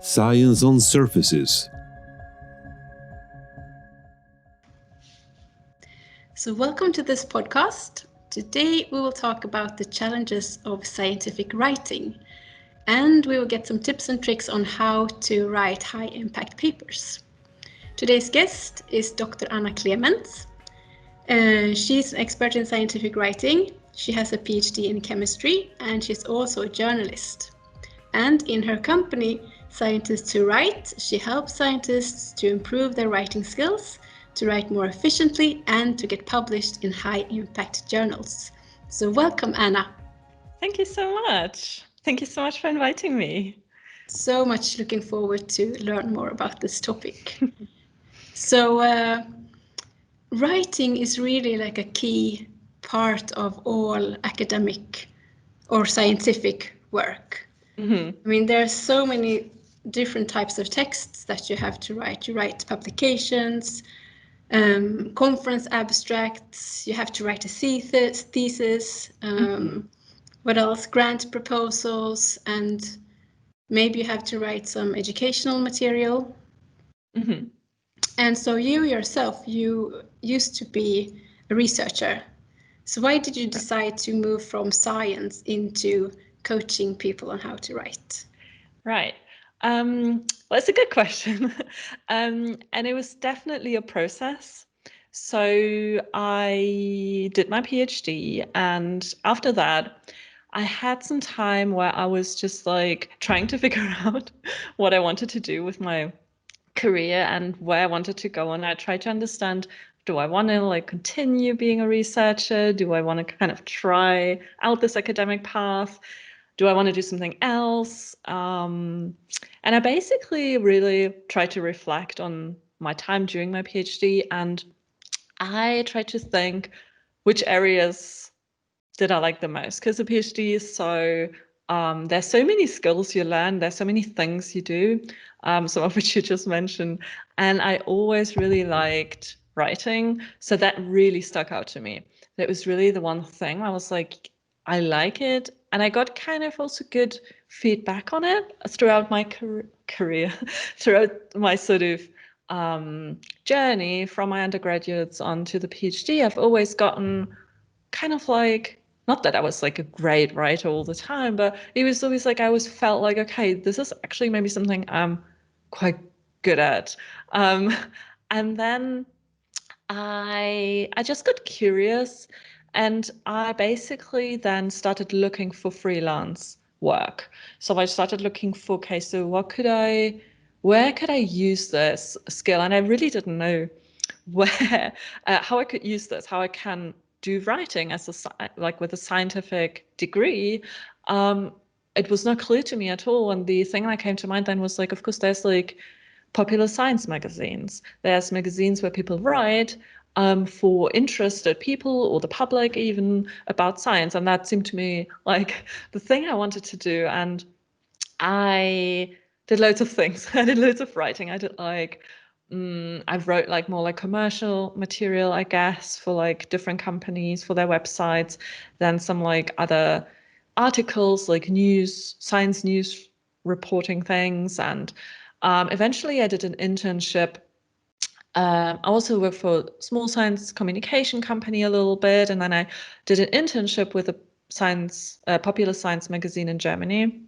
Science on Surfaces. So welcome to this podcast. Today we will talk about the challenges of scientific writing, and we will get some tips and tricks on how to write high-impact papers. Today's guest is Dr. Anna Clemens. She's an expert in scientific writing. She has a PhD in chemistry, and she's also a journalist. And in her company, Scientists Who Write, she helps scientists to improve their writing skills, to write more efficiently, and to get published in high-impact journals. So welcome, Anna. Thank you so much. Thank you so much for inviting me. So much looking forward to learn more about this topic. So writing is really like a key part of all academic or scientific work. I mean, there are so many different types of texts that you have to write. You write publications, conference abstracts, you have to write a thesis, what else? Grant proposals, and maybe you have to write some educational material. And so you yourself, you used to be a researcher. So why did you decide to move from science into coaching people on how to write? Right. Well, it's a good question. And it was definitely a process. So I did my PhD, and after that, I had some time where I was just like trying to figure out what I wanted to do with my career and where I wanted to go. And I tried to understand, do I want to like continue being a researcher? Do I want to kind of try out this academic path? Do I want to do something else? And I basically really tried to reflect on my time during my PhD, and I tried to think which areas did I like the most, because the PhD is so there's so many skills you learn, there's so many things you do, some of which you just mentioned, and I always really liked writing, so that really stuck out to me. That was really the one thing I was like, I like it, and I got kind of also good feedback on it throughout my career, throughout my sort of journey from my undergraduates on to the PhD. I've always gotten kind of like, not that I was like a great writer all the time, but it was always like I always felt like, okay, this is actually maybe something I'm quite good at. And then I just got curious, and I basically then started looking for freelance work. So I started looking for, okay, so where could I use this skill? And I really didn't know where, how I could use this, how I can do writing as like with a scientific degree. It was not clear to me at all. And the thing that came to mind then was like, of course, there's like popular science magazines. There's magazines where people write for interested people or the public even about science. And that seemed to me like the thing I wanted to do. And I did loads of things. I did loads of writing. I did like, I wrote like more like commercial material, I guess, for like different companies for their websites, then some like other articles, like science news reporting things. And eventually I did an internship. I also worked for a small science communication company a little bit. And then I did an internship with a popular science magazine in Germany,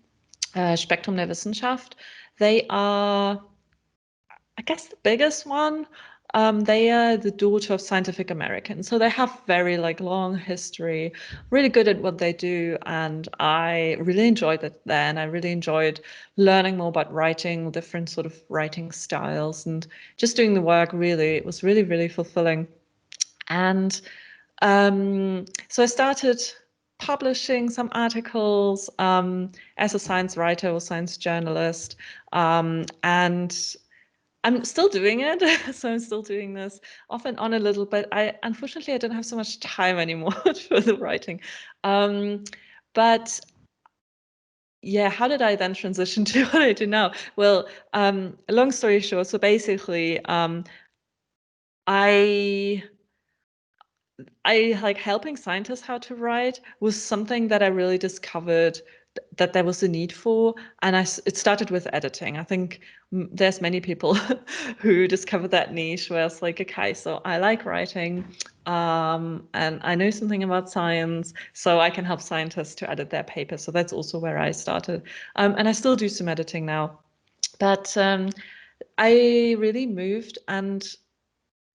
Spektrum der Wissenschaft. They are, I guess, the biggest one. They are the daughter of Scientific American, so they have very like long history, really good at what they do, and I really enjoyed it there. And I really enjoyed learning more about writing, different sort of writing styles, and just doing the work. Really, it was really, really fulfilling. And so I started publishing some articles as a science writer or science journalist, and I'm still doing it. So I'm still doing this off and on a little bit. Unfortunately, I don't have so much time anymore for the writing. But yeah, how did I then transition to what I do now? Well, long story short, so basically, I like helping scientists how to write was something that I really discovered that there was a need for, and it started with editing. I think there's many people who discovered that niche where it's like, okay, so I like writing, and I know something about science, so I can help scientists to edit their papers. So that's also where I started, and I still do some editing now, but I really moved, and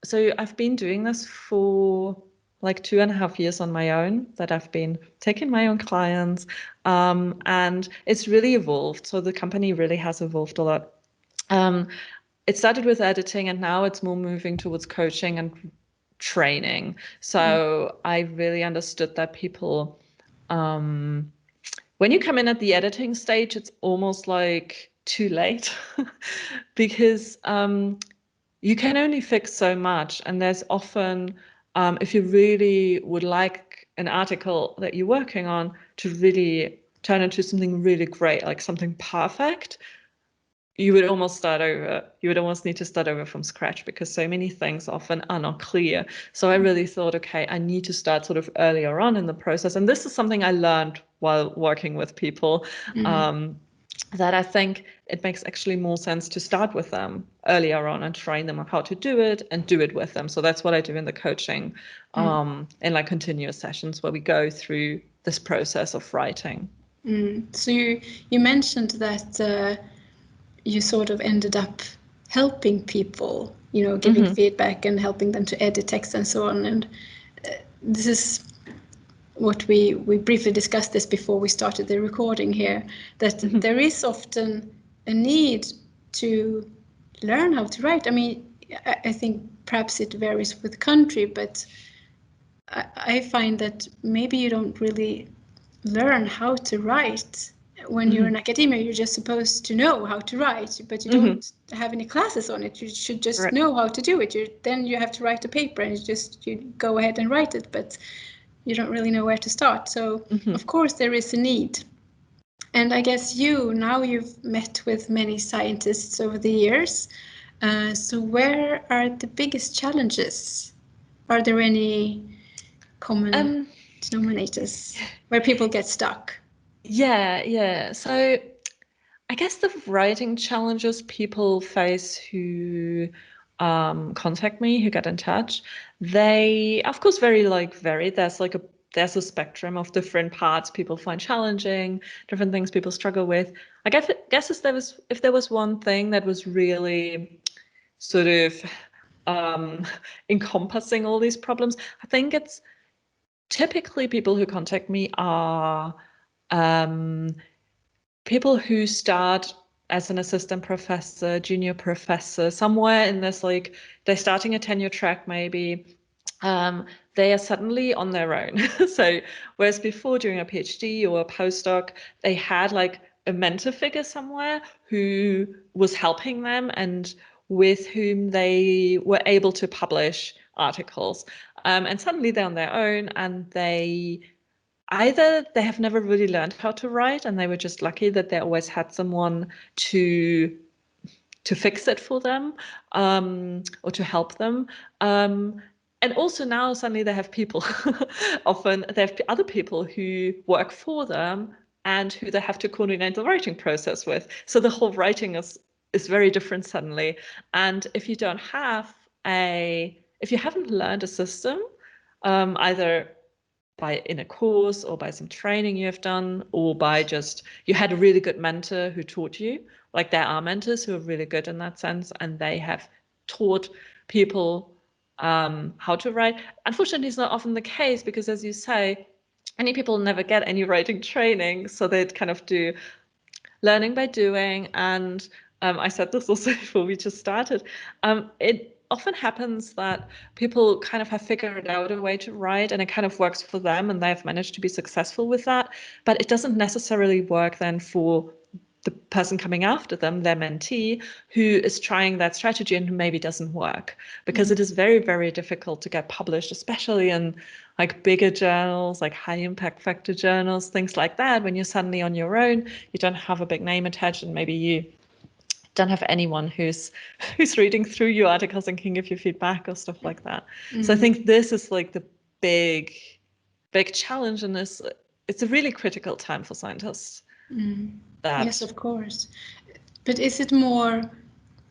so I've been doing this for like 2.5 years on my own, that I've been taking my own clients, and it's really evolved. So the company really has evolved a lot. It started with editing, and now it's more moving towards coaching and training. So I really understood that people, when you come in at the editing stage, it's almost like too late because you can only fix so much, and there's often, if you really would like an article that you're working on to really turn into something really great, like something perfect, you would almost need to start over from scratch, because so many things often are not clear. So I really thought, okay, I need to start sort of earlier on in the process. And this is something I learned while working with people, that I think it makes actually more sense to start with them earlier on and train them on how to do it and do it with them. So that's what I do in the coaching, in like continuous sessions where we go through this process of writing. So you mentioned that you sort of ended up helping people, giving feedback and helping them to edit text and so on. And this is what we briefly discussed this before we started the recording here, that there is often a need to learn how to write. I mean, I think perhaps it varies with country, but I find that maybe you don't really learn how to write. When you're in academia, you're just supposed to know how to write, but you don't have any classes on it. You should just know how to do it. Then you have to write a paper, and you go ahead and write it, but you don't really know where to start. So of course there is a need. And I guess you've met with many scientists over the years. So where are the biggest challenges? Are there any common denominators where people get stuck? Yeah. So I guess the writing challenges people face who contact me, who get in touch, they of course vary. There's a spectrum of different parts people find challenging, different things people struggle with. I guess if there was one thing that was really sort of encompassing all these problems, I think it's typically people who contact me are people who start as an assistant professor, junior professor, somewhere in this, like they're starting a tenure track maybe. They are suddenly on their own. So whereas before doing a PhD or a postdoc, they had like a mentor figure somewhere who was helping them and with whom they were able to publish articles. And suddenly they're on their own, and either they have never really learned how to write and they were just lucky that they always had someone to fix it for them, or to help them. And also now suddenly they have people. Often they have other people who work for them and who they have to coordinate the writing process with. So the whole writing is very different suddenly. And if you haven't learned a system, either in a course or by some training you have done, or by just you had a really good mentor who taught you. Like there are mentors who are really good in that sense, and they have taught people how to write. Unfortunately, it's not often the case because, as you say, many people never get any writing training, so they kind of do learning by doing. And I said this also before we just started. It often happens that people kind of have figured out a way to write and it kind of works for them and they've managed to be successful with that, but it doesn't necessarily work then for the person coming after them, their mentee, who is trying that strategy and who maybe doesn't work, because it is very, very difficult to get published, especially in like bigger journals, like high impact factor journals, things like that. When you're suddenly on your own, you don't have a big name attached, and maybe you don't have anyone who's reading through your articles and can give you feedback or stuff like that. So I think this is like the big challenge in this. It's a really critical time for scientists that. Yes, of course. But is it more,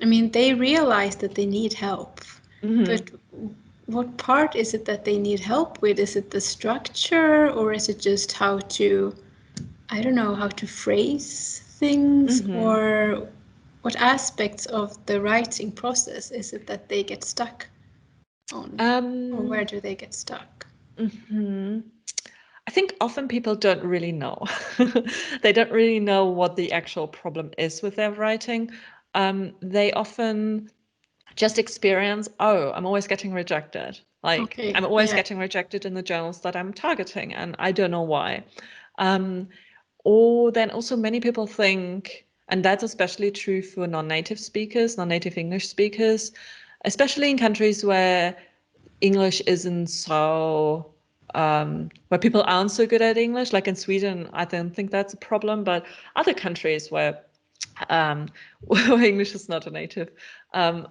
I mean, they realize that they need help, but what part is it that they need help with? Is it the structure, or is it just how to, I don't know, how to phrase things, or what aspects of the writing process is it that they get stuck on, or where do they get stuck? I think often people don't really know. They don't really know what the actual problem is with their writing. They often just experience, oh, I'm always getting rejected. Like, Okay, I'm always yeah. getting rejected in the journals that I'm targeting, and I don't know why. Or then also many people think, and that's especially true for non-native speakers, non-native English speakers, especially in countries where English isn't so, where people aren't so good at English, like in Sweden, I don't think that's a problem, but other countries where where English is not a native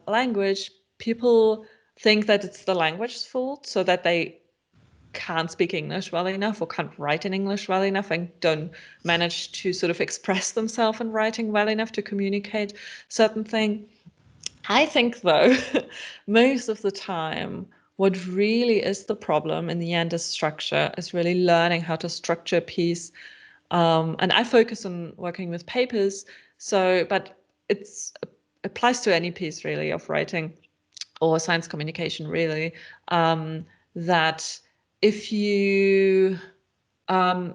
language, people think that it's the language's fault, so that they can't speak English well enough or can't write in English well enough and don't manage to sort of express themselves in writing well enough to communicate certain thing. I think, though, most of the time, what really is the problem in the end is structure, is really learning how to structure a piece. And I focus on working with papers, but it applies to any piece really of writing or science communication really, that if you don't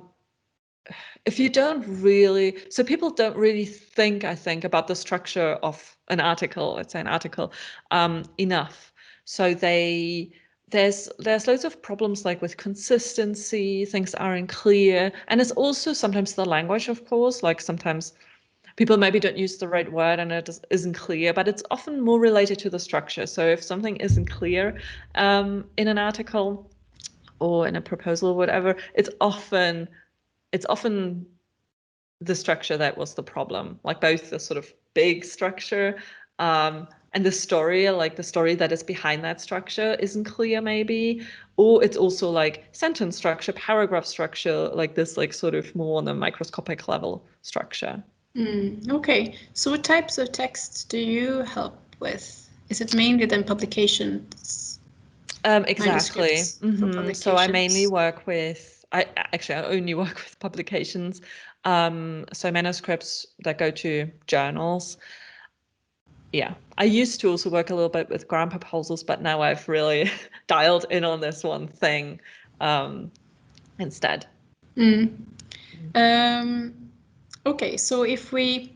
really, so people don't really think, I think, about the structure of an article, let's say an article, enough. So there's loads of problems like with consistency, things aren't clear. And it's also sometimes the language, of course, like sometimes people maybe don't use the right word and it isn't clear, but it's often more related to the structure. So if something isn't clear in an article or in a proposal or whatever, it's often the structure that was the problem, like both the sort of big structure and the story, like the story that is behind that structure isn't clear maybe, or it's also like sentence structure, paragraph structure, like this like sort of more on a microscopic level structure. Okay, so what types of texts do you help with? Is it mainly then publications? Exactly. For So I mainly publications? work with, I only work with publications. So manuscripts that go to journals. Yeah, I used to also work a little bit with grant proposals, but now I've really dialed in on this one thing instead. Okay, so if we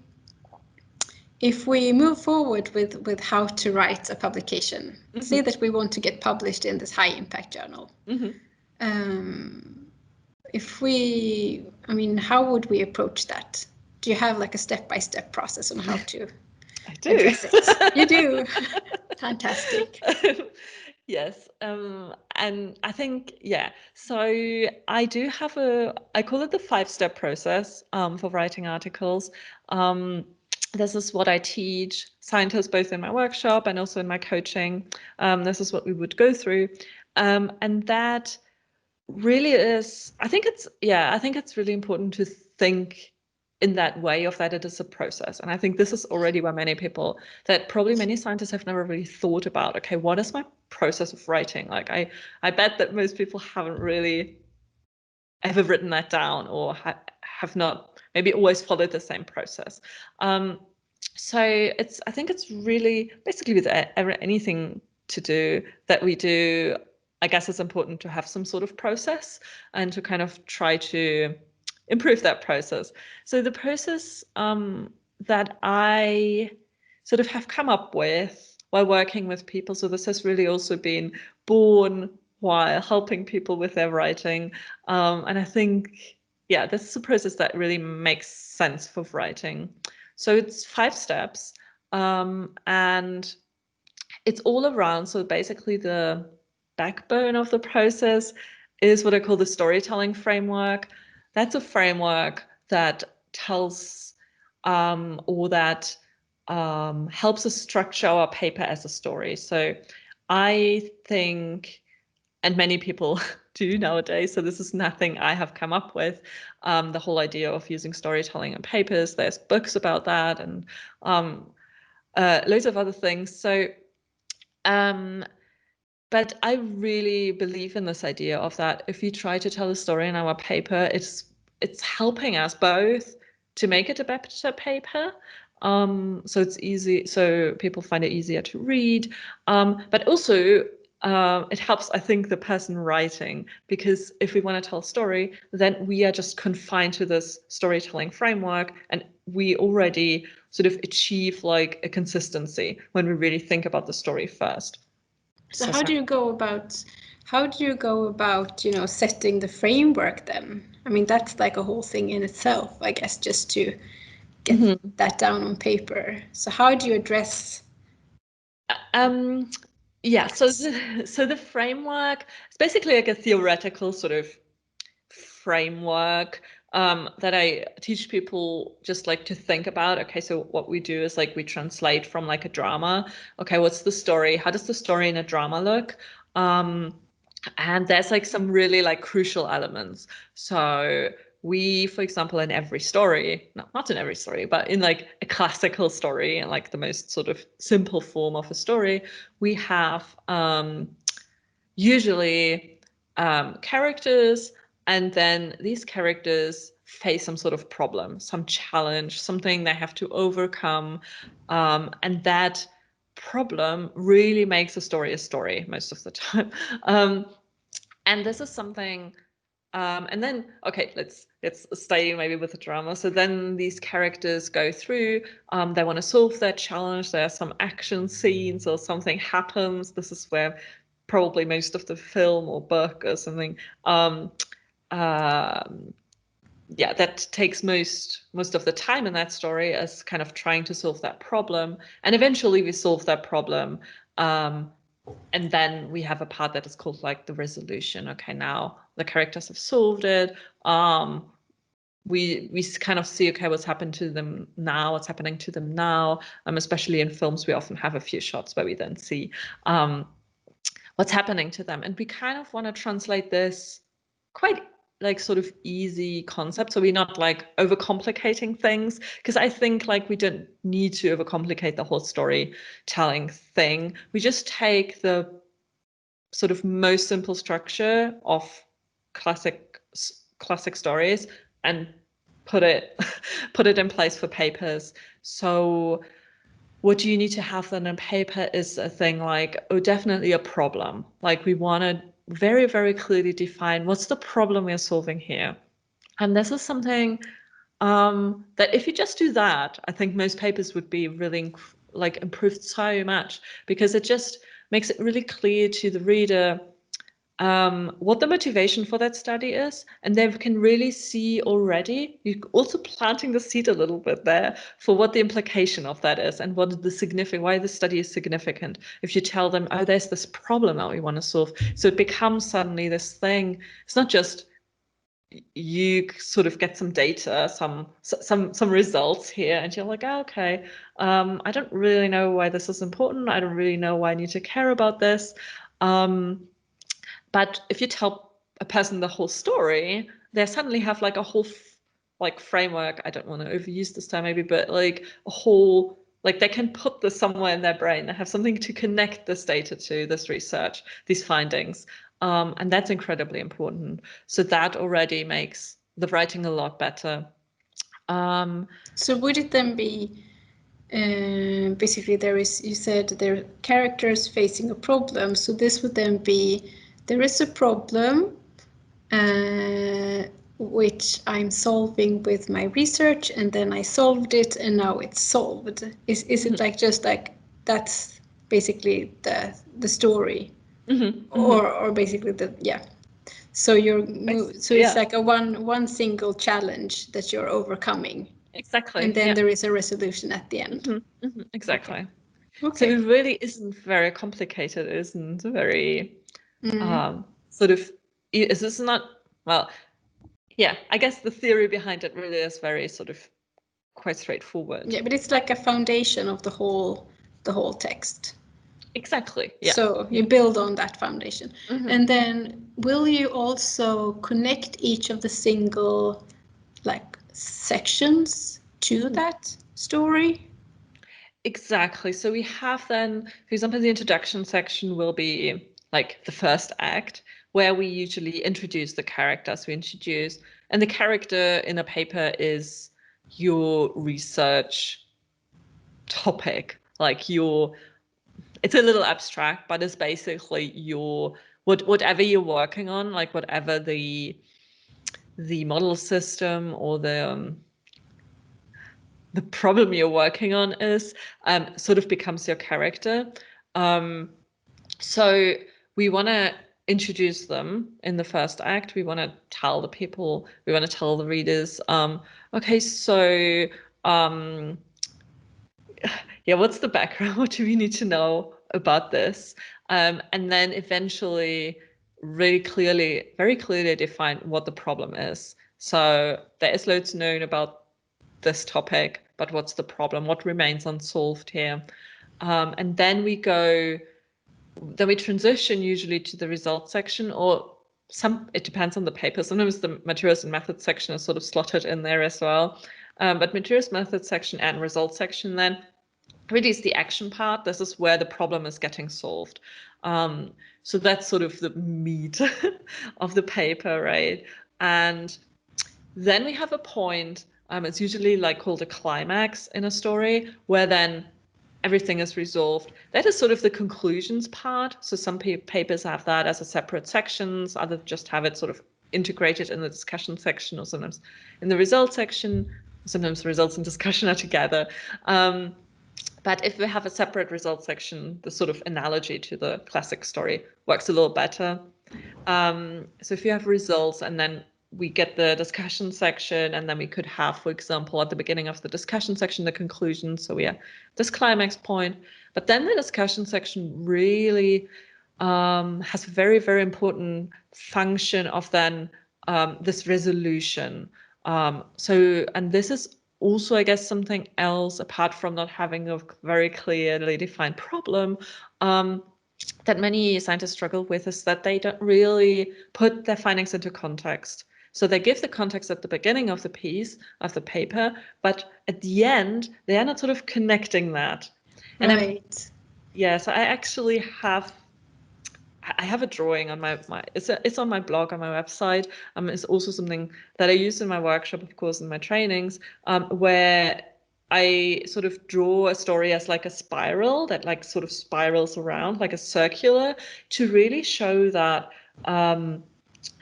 move forward with how to write a publication, say that we want to get published in this high impact journal. I mean, how would we approach that? Do you have like a step-by-step process on how to I do. address it? You do. Fantastic. Yes. And I think, yeah, so I do have I call it the 5-step process for writing articles. This is what I teach scientists both in my workshop and also in my coaching. This is what we would go through. And that really is, I think it's really important to think in that way of that it is a process. And I think this is already where probably many scientists have never really thought about, okay, what is my process of writing? Like I bet that most people haven't really ever written that down or have not maybe always followed the same process. So I think it's really basically with anything to do that we do, I guess it's important to have some sort of process and to kind of try to improve that process. So the process that I sort of have come up with while working with people, so this has really also been born while helping people with their writing. And I think, yeah, this is a process that really makes sense for writing. So it's 5 steps, and it's all around. So basically the backbone of the process is what I call the storytelling framework. That's a framework that tells or that helps us structure our paper as a story. So I think, and many people do nowadays. So this is nothing I have come up with. The whole idea of using storytelling in papers, there's books about that, and loads of other things. So, but I really believe in this idea of that if we try to tell a story in our paper, it's helping us both to make it a better paper. So it's easy, so people find it easier to read, but also it helps, I think, the person writing, because if we want to tell a story, then we are just confined to this storytelling framework, and we already sort of achieve like a consistency when we really think about the story first. So how do you go about, setting the framework then? I mean, that's like a whole thing in itself, I guess, just to get that down on paper. So how do you address? Yeah, so the framework is basically like a theoretical sort of framework that I teach people just like to think about. Okay, so what we do is like we translate from like a drama. Okay, what's the story? How does the story in a drama look? And there's like some really like crucial elements. So we, for example, in every story, not in every story, but in like a classical story and like the most sort of simple form of a story, we have usually characters, and then these characters face some sort of problem, some challenge, something they have to overcome, and that problem really makes a story most of the time. And this is something, and then, okay, let's stay maybe with the drama. So then these characters go through, they want to solve their challenge. There are some action scenes or something happens. This is where probably most of the film or book or something, yeah, that takes most of the time in that story as kind of trying to solve that problem. And eventually we solve that problem. And then we have a part that is called like the resolution. Okay, now the characters have solved it. We kind of see, okay, what's happened to them now, what's happening to them now. Especially in films, we often have a few shots where we then see what's happening to them. And we kind of want to translate this quite like sort of easy concept. So we're not like overcomplicating things, because I think like we don't need to overcomplicate the whole storytelling thing. We just take the sort of most simple structure of classic stories and put it in place for papers. So what do you need to have then in paper is a thing like, definitely a problem. Like we want to very, very clearly define what's the problem we're solving here. And this is something that if you just do that, I think most papers would be really like improved so much, because it just makes it really clear to the reader what the motivation for that study is, and they can really see already, you're also planting the seed a little bit there for what the implication of that is and what the why the study is significant. If you tell them, oh, there's this problem that we want to solve, so it becomes suddenly this thing. It's not just you sort of get some data, some results here, and you're like, oh, okay, I don't really know why this is important. I don't really know why I need to care about this. But if you tell a person the whole story, they suddenly have like a whole like framework. I don't want to overuse this term maybe, but like a whole, like they can put this somewhere in their brain. They have something to connect this data to, this research, these findings. And that's incredibly important. So that already makes the writing a lot better. So would it then be, basically you said there are characters facing a problem. So this would then be, there is a problem which I'm solving with my research, and then I solved it, and now it's solved. Is it like just like that's basically the story, or basically So it's like a one single challenge that you're overcoming. Exactly. And then there is a resolution at the end. Exactly. Okay. So it really isn't very complicated. It isn't very sort of, is this not, well, yeah, I guess the theory behind it really is very sort of quite straightforward. Yeah, but it's like a foundation of the whole text. Exactly. Yeah. So you build on that foundation. And then will you also connect each of the single like sections to that story? Exactly. So we have then, for example, the introduction section will be like the first act, where we usually introduce the characters. And the character in a paper is your research topic, like it's a little abstract, but it's basically whatever you're working on, like whatever the model system or the problem you're working on is, sort of becomes your character. So we want to introduce them in the first act. We want to tell the readers, okay, so yeah, what's the background? What do we need to know about this? And then eventually very clearly define what the problem is. So there is loads known about this topic, but what's the problem? What remains unsolved here? And then we transition usually to the results section, or it depends on the paper. Sometimes the materials and methods section is sort of slotted in there as well. But materials, methods section and results section then really is the action part. This is where the problem is getting solved. So that's sort of the meat of the paper, right? And then we have a point, it's usually like called a climax in a story, where then everything is resolved. That is sort of the conclusions part. So some papers have that as a separate sections, others just have it sort of integrated in the discussion section, or sometimes in the results section. Sometimes the results and discussion are together. But if we have a separate results section, the sort of analogy to the classic story works a little better. So if you have results and then we get the discussion section, and then we could have, for example, at the beginning of the discussion section, the conclusion. So we have this climax point, but then the discussion section really has a very, very important function of then this resolution. And this is also, I guess, something else apart from not having a very clearly defined problem, that many scientists struggle with, is that they don't really put their findings into context. So they give the context at the beginning of the piece, of the paper, but at the end, they are not sort of connecting that. And Right. so I actually have a drawing on it's on my blog, on my website. It's also something that I use in my workshop, of course, in my trainings, where I sort of draw a story as like a spiral that like sort of spirals around, like a circular, to really show that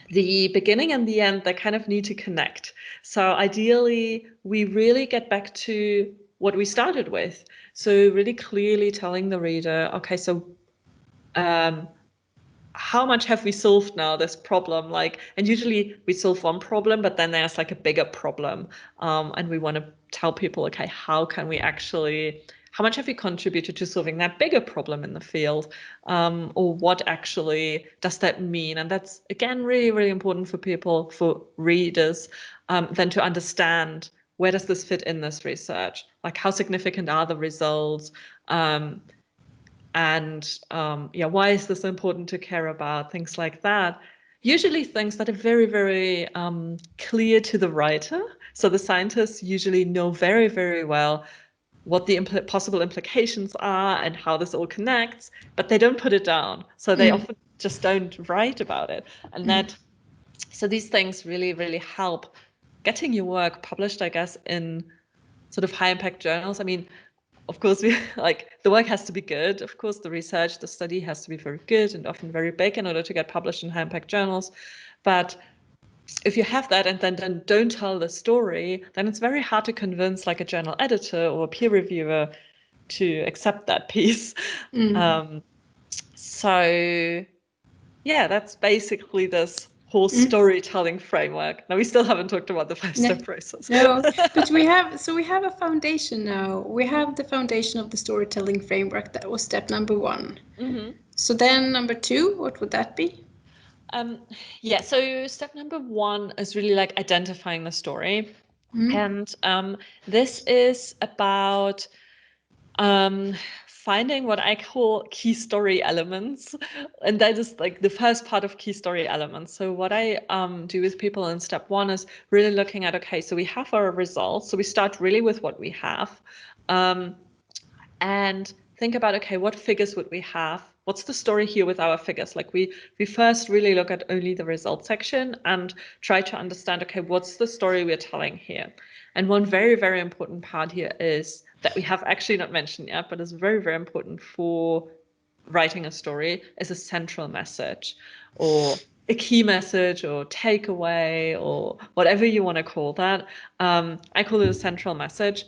the beginning and the end, they kind of need to connect. So ideally, we really get back to what we started with. So really clearly telling the reader, okay, so how much have we solved now this problem? Like, and usually we solve one problem, but then there's like a bigger problem. And we want to tell people, okay, how much have we contributed to solving that bigger problem in the field? Or what actually does that mean? And that's, again, really, really important for people, for readers, then to understand, where does this fit in this research? Like, how significant are the results? And why is this important to care about? Things like that. Usually things that are very, very clear to the writer. So the scientists usually know very, very well what the possible implications are and how this all connects, but they don't put it down. So they often just don't write about it. And so these things really, really help getting your work published, I guess, in sort of high impact journals. I mean, of course, the work has to be good. Of course, the research, the study has to be very good and often very big in order to get published in high impact journals. But if you have that and then don't tell the story, then it's very hard to convince like a journal editor or a peer reviewer to accept that piece. So yeah, that's basically this whole storytelling framework. Now, we still haven't talked about the 5-step process. No, but we have a foundation now. We have the foundation of the storytelling framework. That was step number 1. So then number 2, what would that be? So step number 1 is really like identifying the story. And this is about Finding what I call key story elements, and that is like the first part of key story elements. So what I do with people in step 1 is really looking at, okay, so we have our results. So we start really with what we have, and think about, okay, what figures would we have? What's the story here with our figures? Like we first really look at only the result section and try to understand, okay, what's the story we're telling here? And one very, very important part here is that we have actually not mentioned yet, but is very, very important for writing a story, is a central message or a key message or takeaway or whatever you want to call that. I call it a central message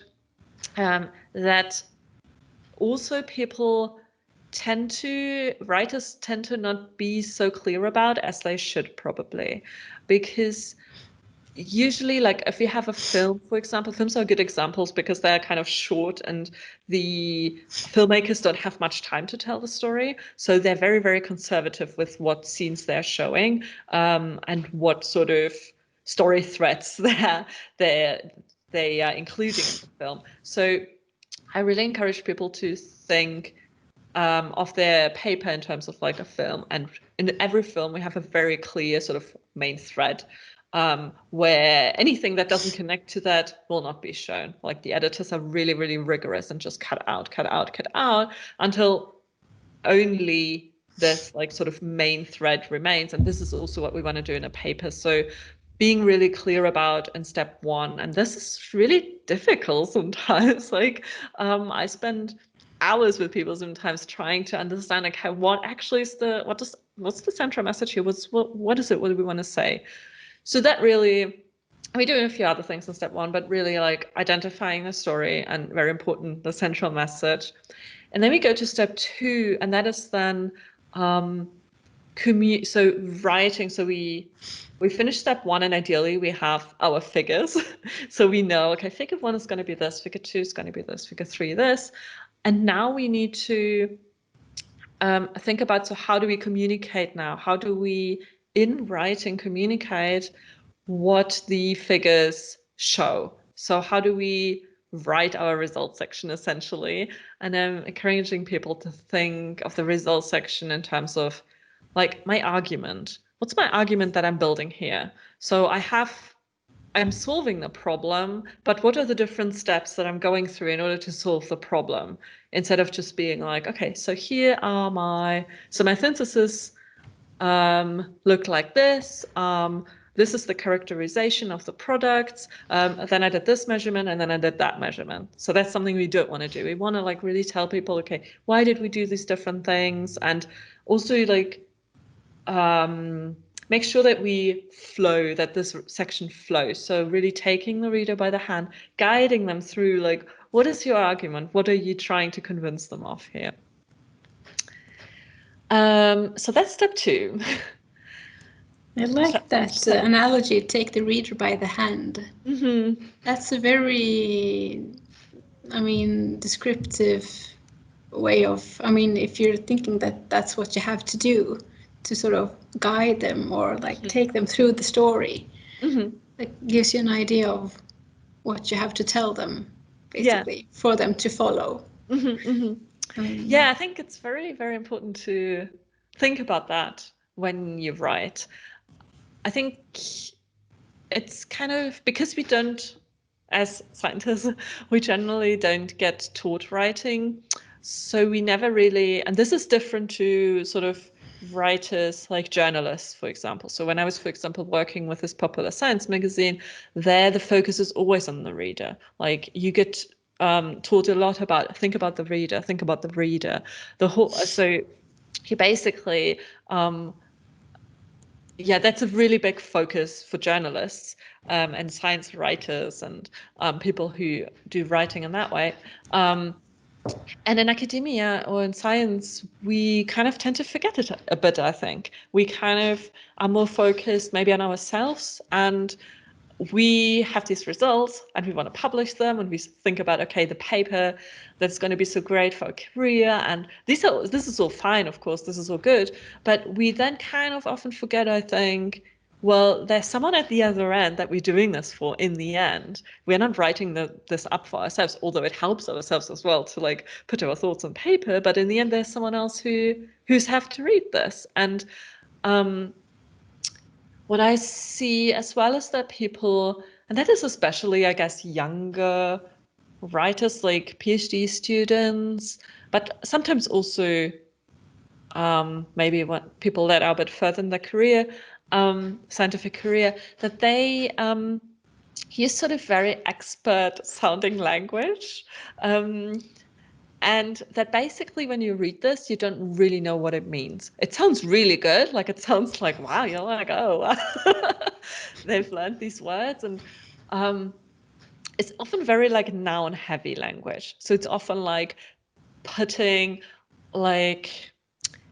that also writers tend to not be so clear about as they should probably, because usually, like if you have a film, for example, films are good examples because they're kind of short and the filmmakers don't have much time to tell the story. So they're very, very conservative with what scenes they're showing and what sort of story threads they are including in the film. So I really encourage people to think of their paper in terms of like a film, and in every film we have a very clear sort of main thread where anything that doesn't connect to that will not be shown. Like the editors are really, really rigorous and just cut out until only this like sort of main thread remains. And this is also what we want to do in a paper. So being really clear about in step 1, and this is really difficult sometimes. Like I spend hours with people sometimes trying to understand, okay, what actually is what's the central message here? What is it? What do we want to say? So that really, we do a few other things in step 1, but really like identifying the story and very important, the central message. And then we go to step 2, and that is then so writing. So we finish step 1, and ideally we have our figures. So we know, okay, figure 1 is going to be this, figure 2 is going to be this, figure 3 this. And now we need to think about, so how do we communicate now? How do we, in writing, communicate what the figures show? So how do we write our results section essentially? And I'm encouraging people to think of the results section in terms of like my argument. What's my argument that I'm building here? So I'm solving the problem, but what are the different steps that I'm going through in order to solve the problem? Instead of just being like, okay, so here are my synthesis look like this. This is the characterization of the products. Then I did this measurement, and then I did that measurement. So that's something we don't want to do. We want to like really tell people, okay, why did we do these different things? And also like make sure that that this section flows. So really taking the reader by the hand, guiding them through like, what is your argument? What are you trying to convince them of here? So that's step 2. I like that analogy, take the reader by the hand. Mm-hmm. That's a very, descriptive way of, if you're thinking that that's what you have to do to sort of guide them or like take them through the story, it gives you an idea of what you have to tell them, basically, for them to follow. Yeah, I think it's very, very important to think about that when you write. I think it's kind of, because we don't, as scientists, we generally don't get taught writing. So we never really, and this is different to sort of writers like journalists, for example. So when I was, for example, working with this popular science magazine, there the focus is always on the reader. Like you get taught a lot about, think about the reader. So you basically, that's a really big focus for journalists and science writers and people who do writing in that way. And in academia or in science, we kind of tend to forget it a bit, I think. We kind of are more focused maybe on ourselves, and we have these results and we want to publish them, and we think about, okay, the paper that's going to be so great for a career, and this is all fine, of course, this is all good, but we then kind of often forget, I think, well, there's someone at the other end that we're doing this for in the end. We're not writing this up for ourselves, although it helps ourselves as well to like put our thoughts on paper. But in the end, there's someone else who's have to read this. And what I see as well is that people, and that is especially, I guess, younger writers like PhD students, but sometimes also maybe what people that are a bit further in their career, scientific career, that they use sort of very expert sounding language. And that basically when you read this, you don't really know what it means. It sounds really good. Like it sounds like, wow, you're like, oh, they've learned these words. And it's often very like noun heavy language. So it's often like putting like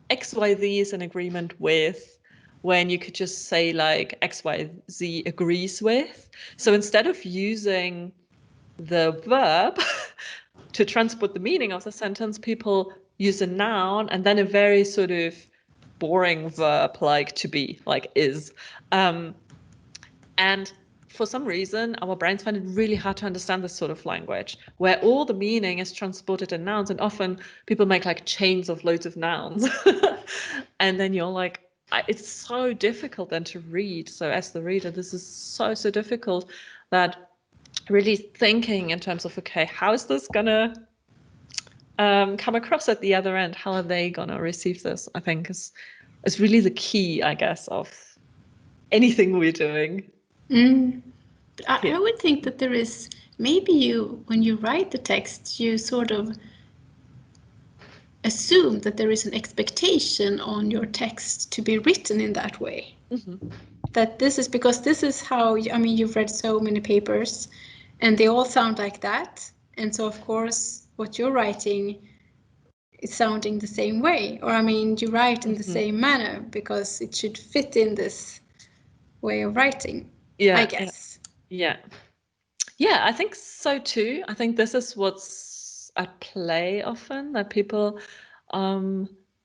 XYZ is in agreement with when you could just say like XYZ agrees with. So instead of using the verb to transport the meaning of the sentence, people use a noun and then a very sort of boring verb like to be, like is. And for some reason, our brains find it really hard to understand this sort of language, where all the meaning is transported in nouns, and often people make like chains of loads of nouns. And then you're like, it's so difficult then to read. So as the reader, this is so difficult that really thinking in terms of, okay, how is this gonna come across at the other end? How are they gonna receive this? I think is really the key, I guess, of anything we're doing. But I would think that there is, maybe when you write the text, you sort of assume that there is an expectation on your text to be written in that way. Mm-hmm. That this is because this is how, I mean, you've read so many papers and they all sound like that. And so, of course, what you're writing is sounding the same way. Or, I mean, you write in the same manner because it should fit in this way of writing, I guess. Yeah, I think so too. I think this is what's at play often, that people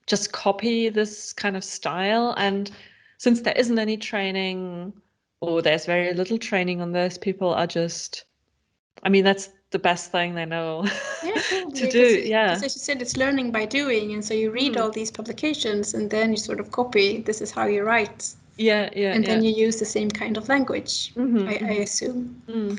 just copy this kind of style. And since there isn't any training, or there's very little training on this, people are just, I mean, that's the best thing they know to do. Yeah. Because as you said, it's learning by doing. And so you read all these publications and then you sort of copy, this is how you write. Yeah. And then you use the same kind of language, I assume.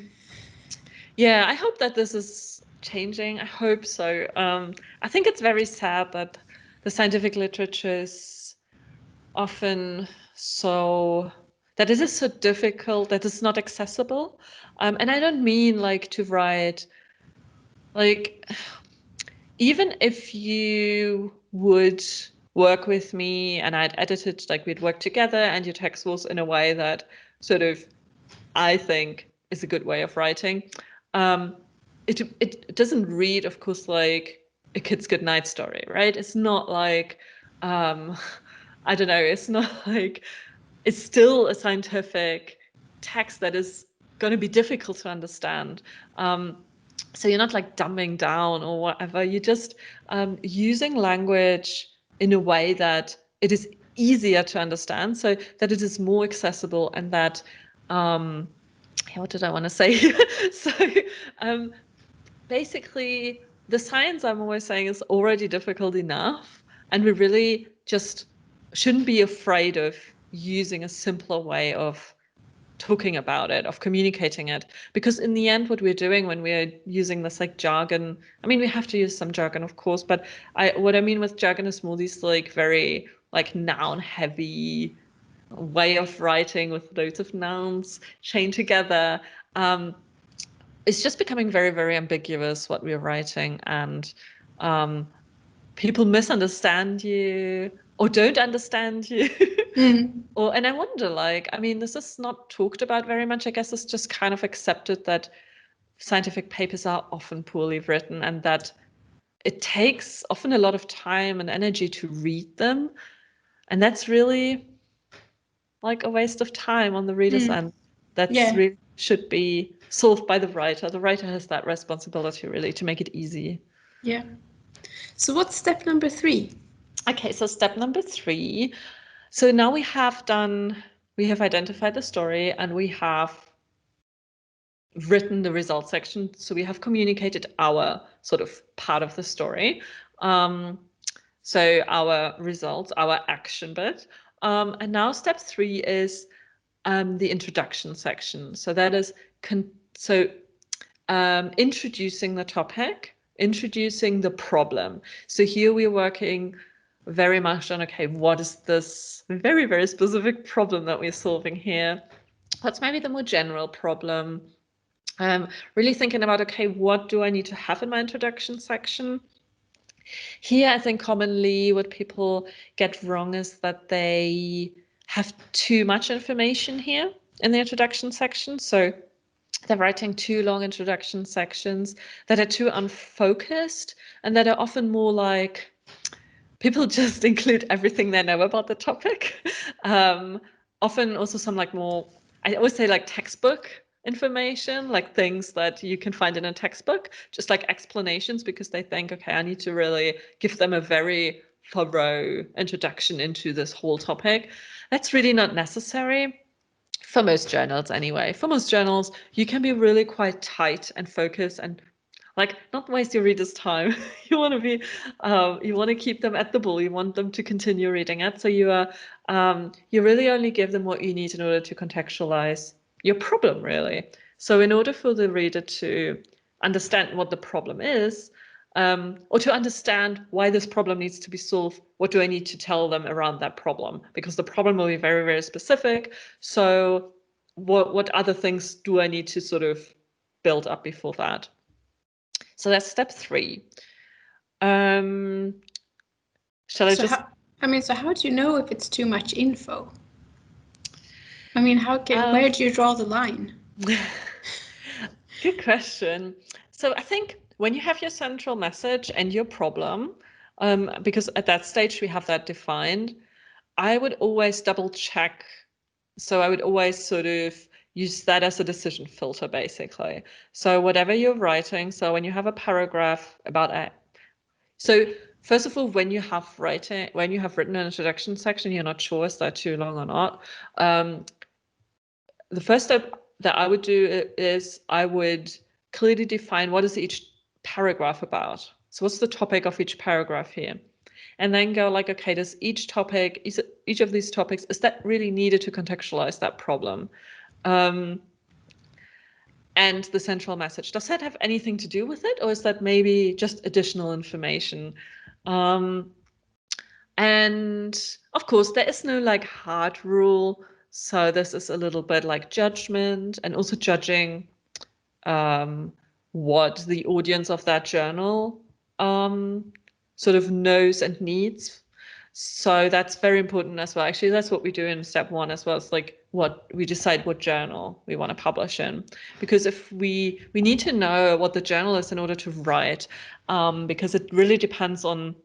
Yeah, I hope that this is changing. I hope so. I think it's very sad that the scientific literature is often that it is so difficult, that it's not accessible. And I don't mean like to write, like, even if you would work with me and I'd edited, like we'd work together and your text was in a way that sort of I think is a good way of writing. It doesn't read, of course, like a kid's goodnight story, right? It's not like, I don't know, it's not like, it's still a scientific text that is going to be difficult to understand. So you're not like dumbing down or whatever. You're just using language in a way that it is easier to understand, so that it is more accessible, and that what did I want to say? So basically, the science, I'm always saying, is already difficult enough, and we really just shouldn't be afraid of using a simpler way of talking about it, of communicating it, because in the end, what we're doing when we're using this like jargon, I mean, we have to use some jargon, of course, but what I mean with jargon is more these like very like noun heavy way of writing with loads of nouns chained together. It's just becoming very, very ambiguous what we're writing, and people misunderstand you or don't understand you. And I wonder, like, I mean, this is not talked about very much. I guess it's just kind of accepted that scientific papers are often poorly written, and that it takes often a lot of time and energy to read them. And that's really like a waste of time on the reader's end. That's really should be solved by the writer. The writer has that responsibility really to make it easy. Yeah. So what's step number 3? Okay, so step number 3. So now we have we have identified the story and we have written the results section. So we have communicated our sort of part of the story. So our results, our action bit. And now step 3 is the introduction section. So that is introducing the topic, introducing the problem. So here we're working very much on, okay, what is this very, very specific problem that we're solving here? What's maybe the more general problem? Really thinking about, okay, what do I need to have in my introduction section? Here, I think commonly what people get wrong is that they have too much information here in the introduction section. So they're writing too long introduction sections that are too unfocused and that are often more like people just include everything they know about the topic. Often also some like more, I always say like textbook information, like things that you can find in a textbook, just like explanations, because they think, okay, I need to really give them a very thorough introduction into this whole topic. That's really not necessary. For most journals anyway. For most journals, you can be really quite tight and focused and like not waste your readers' time. You want to be, you want to keep them at the ball. You want them to continue reading it. So you really only give them what you need in order to contextualize your problem, really. So in order for the reader to understand what the problem is, or to understand why this problem needs to be solved, what do I need to tell them around that problem? Because the problem will be very, very specific. So what other things do I need to sort of build up before that? So that's step 3. Shall I just... So how do you know if it's too much info? I mean, where do you draw the line? Good question. So I think when you have your central message and your problem, because at that stage we have that defined, I would always double check. So I would always sort of use that as a decision filter, basically. So whatever you're writing, so when you have a paragraph about a, so first of all, when you have written an introduction section, you're not sure is that too long or not. The first step that I would do is I would clearly define what is each paragraph about. So what's the topic of each paragraph here? And then go like, okay, does each of these topics, is that really needed to contextualize that problem? And the central message, does that have anything to do with it? Or is that maybe just additional information? And of course, there is no like hard rule. So this is a little bit like judgment and also judging what the audience of that journal sort of knows and needs. So that's very important as well. Actually, that's what we do in step 1 as well. It's like what we decide what journal we want to publish in. Because if we need to know what the journal is in order to write, because it really depends on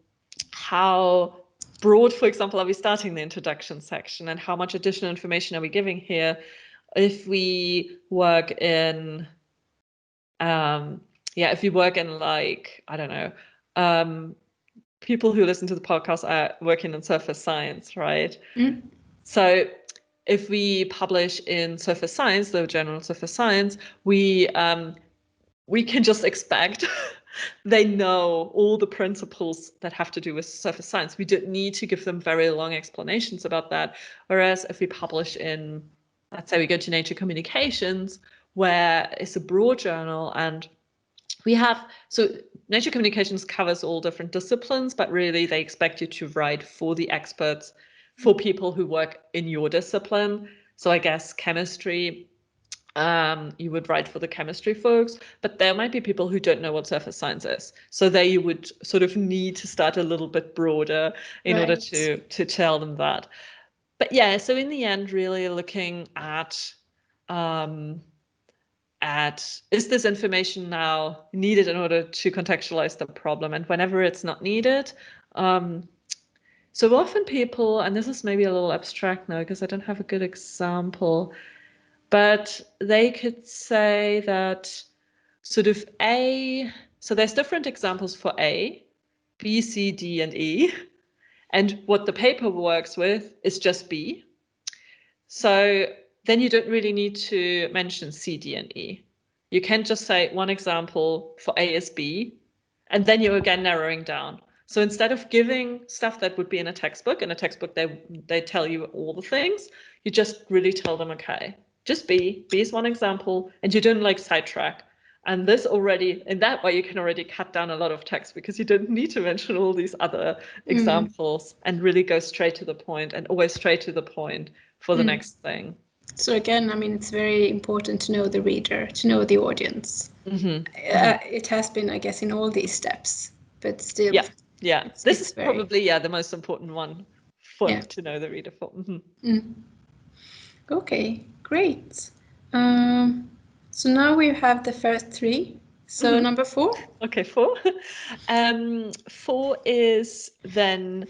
how broad, for example, are we starting the introduction section and how much additional information are we giving here. If we work in, if we work in like, I don't know, people who listen to the podcast are working in surface science, right? Mm. So if we publish in surface science, the journal surface science, we can just expect they know all the principles that have to do with surface science. We don't need to give them very long explanations about that. Whereas if we publish in, let's say we go to Nature Communications, where it's a broad journal, and we have, so Nature Communications covers all different disciplines, but really they expect you to write for the experts, for people who work in your discipline. So I guess chemistry, you would write for the chemistry folks, but there might be people who don't know what surface science is. So there you would sort of need to start a little bit broader in order to tell them that. But yeah, so in the end, really looking at is this information now needed in order to contextualize the problem? And whenever it's not needed, so often people, and this is maybe a little abstract now because I don't have a good example, but they could say that sort of A, so there's different examples for A, B, C, D, and E. And what the paper works with is just B. So then you don't really need to mention C, D, and E. You can just say one example for A is B, and then you're again narrowing down. So instead of giving stuff that would be in a textbook they tell you all the things, you just really tell them, okay, just B is one example, and you don't like sidetrack. And this already, in that way, you can already cut down a lot of text because you don't need to mention all these other examples and really go straight to the point and always straight to the point for the next thing. So again, I mean, it's very important to know the reader, to know the audience. It has been, I guess, in all these steps, but still. Yeah. This is probably, the most important one to know the reader for. Okay, great. So now we have the first three. So number 4. Okay, 4. 4 is then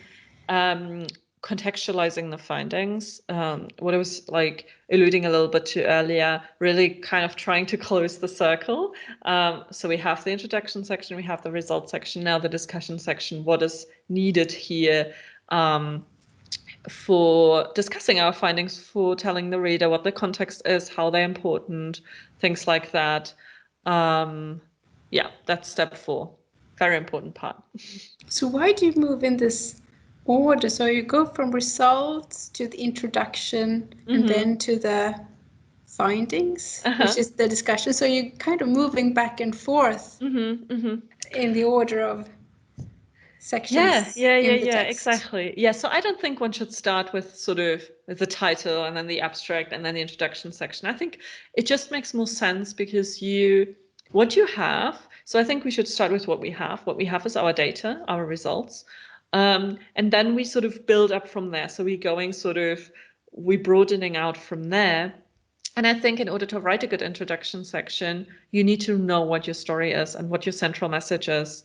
contextualizing the findings. What I was like alluding a little bit to earlier, really kind of trying to close the circle. So we have the introduction section, we have the results section, now the discussion section. What is needed here for discussing our findings, for telling the reader what the context is, how they're important, things like that. Yeah, that's step 4. Very important part. So why do you move in this order? So you go from results to the introduction and then to the findings, which is the discussion. So you're kind of moving back and forth in the order of sections. Yeah, exactly. Yeah, so I don't think one should start with sort of the title and then the abstract and then the introduction section. I think it just makes more sense because what you have, so I think we should start with what we have. What we have is our data, our results. And then we sort of build up from there. So we're broadening out from there. And I think in order to write a good introduction section, you need to know what your story is and what your central message is.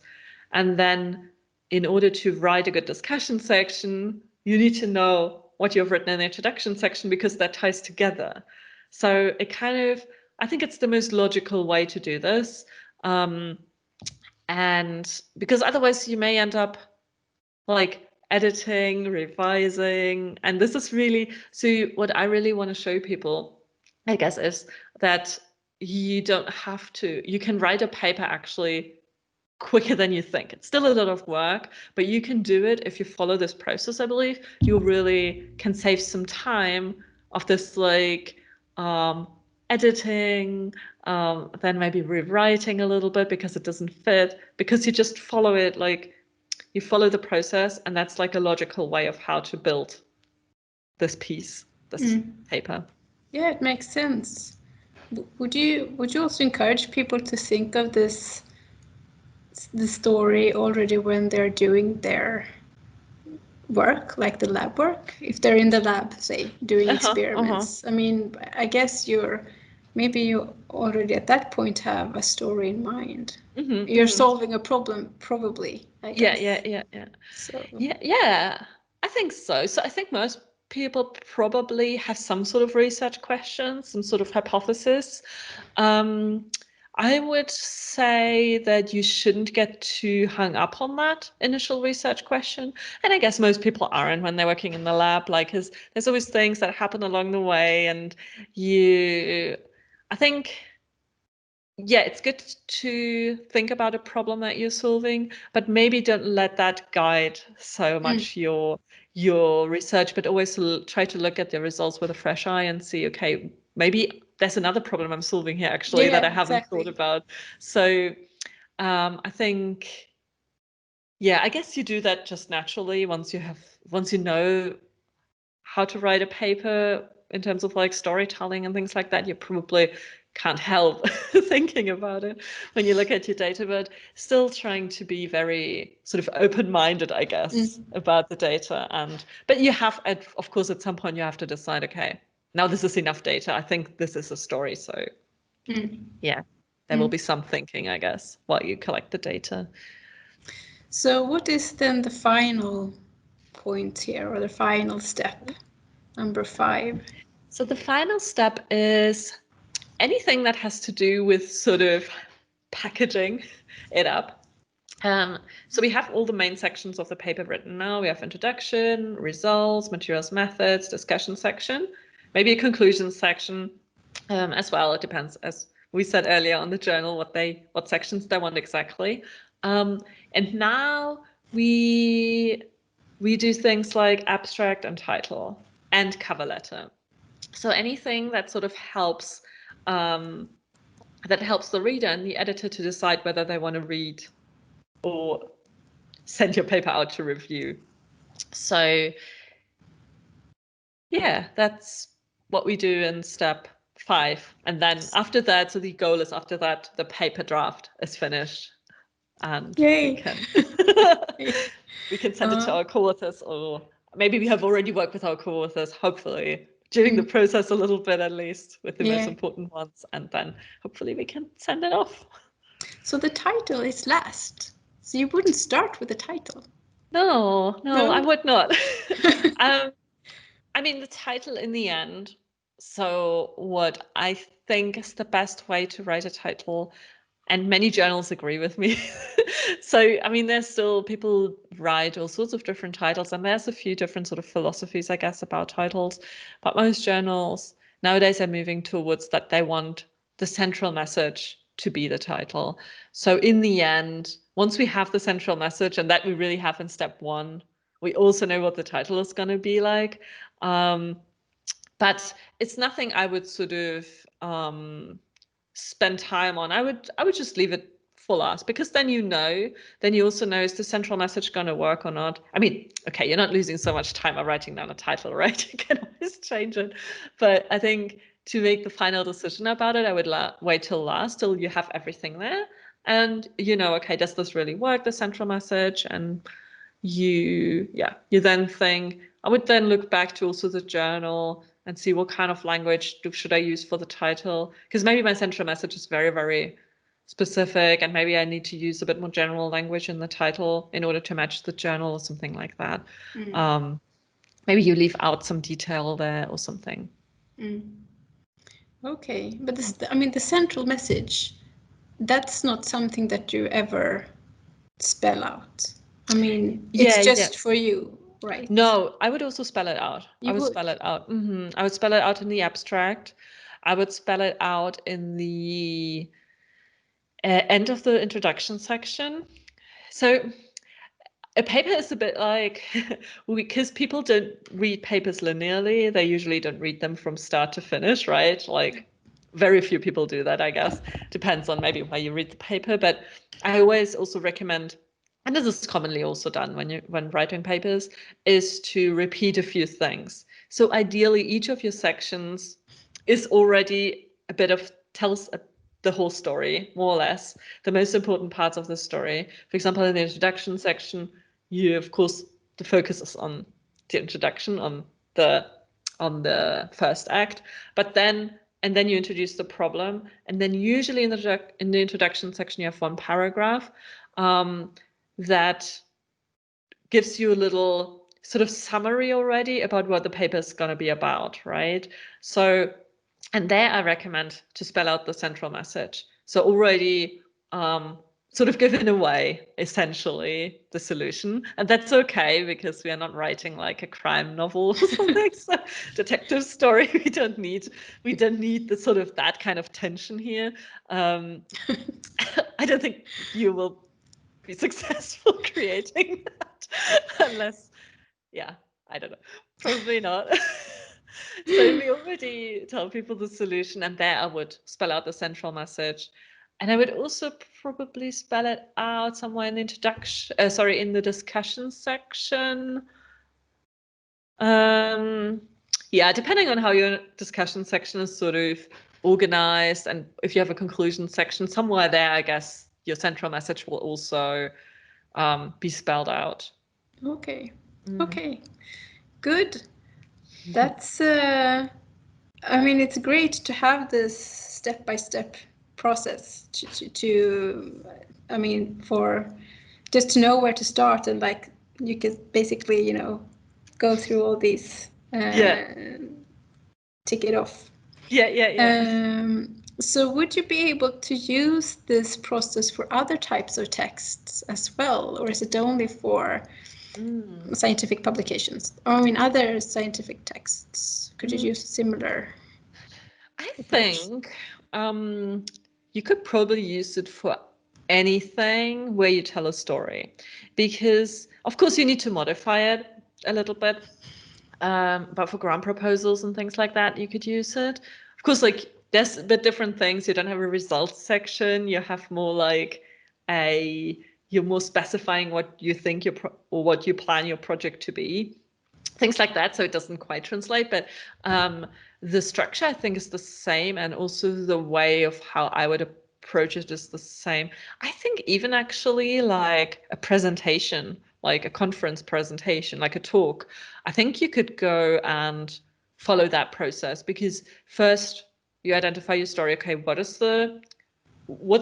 And then in order to write a good discussion section, you need to know what you've written in the introduction section because that ties together. So I think it's the most logical way to do this. And because otherwise you may end up like editing, revising, and this is really, so what I really want to show people, I guess, is that you don't have to, you can write a paper actually quicker than you think. It's still a lot of work, but you can do it if you follow this process. I believe you really can save some time of this like editing, then maybe rewriting a little bit because it doesn't fit, because you just follow it, like you follow the process, and that's like a logical way of how to build this piece, this paper. Yeah, it makes sense. Would you also encourage people to think of the story already when they're doing their work, like the lab work, if they're in the lab, say, doing experiments? I mean, I guess maybe you already at that point have a story in mind. You're solving a problem, probably, I guess. Yeah. So Yeah, I think so. So I think most people probably have some sort of research questions, some sort of hypothesis. I would say that you shouldn't get too hung up on that initial research question. And I guess most people aren't when they're working in the lab, like, 'cause there's always things that happen along the way, and I think, yeah, it's good to think about a problem that you're solving, but maybe don't let that guide so much your research, but always try to look at the results with a fresh eye and see, okay, maybe there's another problem I'm solving here actually that I haven't thought about. So I think, yeah, I guess you do that just naturally once you know how to write a paper in terms of like storytelling and things like that. You probably can't help thinking about it when you look at your data, but still trying to be very sort of open-minded, I guess, about the data. But you have, of course, at some point you have to decide, okay, now this is enough data. I think this is a story. So yeah, there will be some thinking, I guess, while you collect the data. So what is then the final point here, or the final step, number 5? So the final step is anything that has to do with sort of packaging it up. So we have all the main sections of the paper written now. We have introduction, results, materials, methods, discussion section. maybe a conclusion section as well. It depends, as we said earlier, on the journal, what sections they want exactly. And now we do things like abstract and title and cover letter. So anything that sort of helps the reader and the editor to decide whether they want to read or send your paper out to review. So yeah, that's what we do in step 5. And then after that, so the goal is after that, the paper draft is finished. And Yay. we can send it to our co-authors, or maybe we have already worked with our co-authors, hopefully, during the process a little bit at least, with the most important ones. And then hopefully we can send it off. So the title is last. So you wouldn't start with the title? No, I would not. I mean, the title in the end. So what I think is the best way to write a title, and many journals agree with me. So, I mean, there's still people write all sorts of different titles, and there's a few different sort of philosophies, I guess, about titles. But most journals nowadays are moving towards that they want the central message to be the title. So in the end, once we have the central message, and that we really have in step 1, we also know what the title is going to be like. But it's nothing I would sort of spend time on. I would just leave it for last, because then you also know, is the central message going to work or not? I mean, okay, you're not losing so much time on writing down a title, right? You can always change it. But I think to make the final decision about it, I would wait till last, till you have everything there. And okay, does this really work, the central message? And you then think, I would then look back to also the journal and see what kind of language should I use for the title, because maybe my central message is very, very specific, and maybe I need to use a bit more general language in the title in order to match the journal or something like that. Maybe you leave out some detail there or something. Okay, but the central message, that's not something that you ever spell out. I mean, it's just for you, right? No, I would also spell it out. I would spell it out. I would spell it out in the abstract. I would spell it out in the end of the introduction section. So a paper is a bit like, because people don't read papers linearly, they usually don't read them from start to finish, right? Like, very few people do that, I guess. Depends on maybe why you read the paper, but I always also recommend, and this is commonly also done when writing papers, is to repeat a few things. So ideally, each of your sections is already a bit of tells the whole story, more or less, the most important parts of the story. For example, in the introduction section, of course, the focus is on the introduction, on the first act, but then you introduce the problem, and then usually in the introduction section you have one paragraph that gives you a little sort of summary already about what the paper is going to be about, right? So, and there I recommend to spell out the central message. So already sort of given away essentially the solution, and that's okay, because we are not writing like a crime novel or something. So detective story, we don't need the sort of that kind of tension here. I don't think you will be successful creating that unless, I don't know, probably not. So we already tell people the solution, and there I would spell out the central message. And I would also probably spell it out somewhere in the in the discussion section. Depending on how your discussion section is sort of organized, and if you have a conclusion section, somewhere there, I guess your central message will also be spelled out. Okay. Okay. Good. That's it's great to have this step-by-step process for just to know where to start, and like you could basically go through all these tick it off. So would you be able to use this process for other types of texts as well, or is it only for scientific publications? Or I mean, other scientific texts? Could you use similar? I think you could probably use it for anything where you tell a story, because of course you need to modify it a little bit. But for grant proposals and things like that, you could use it. Of course, like there's a bit different things. You don't have a results section. You have more like you're more specifying what you think or what you plan your project to be. Things like that, so it doesn't quite translate, but the structure I think is the same, and also the way of how I would approach it is the same. I think even actually like a presentation, like a conference presentation, like a talk, I think you could go and follow that process, because first you identify your story. Okay, what's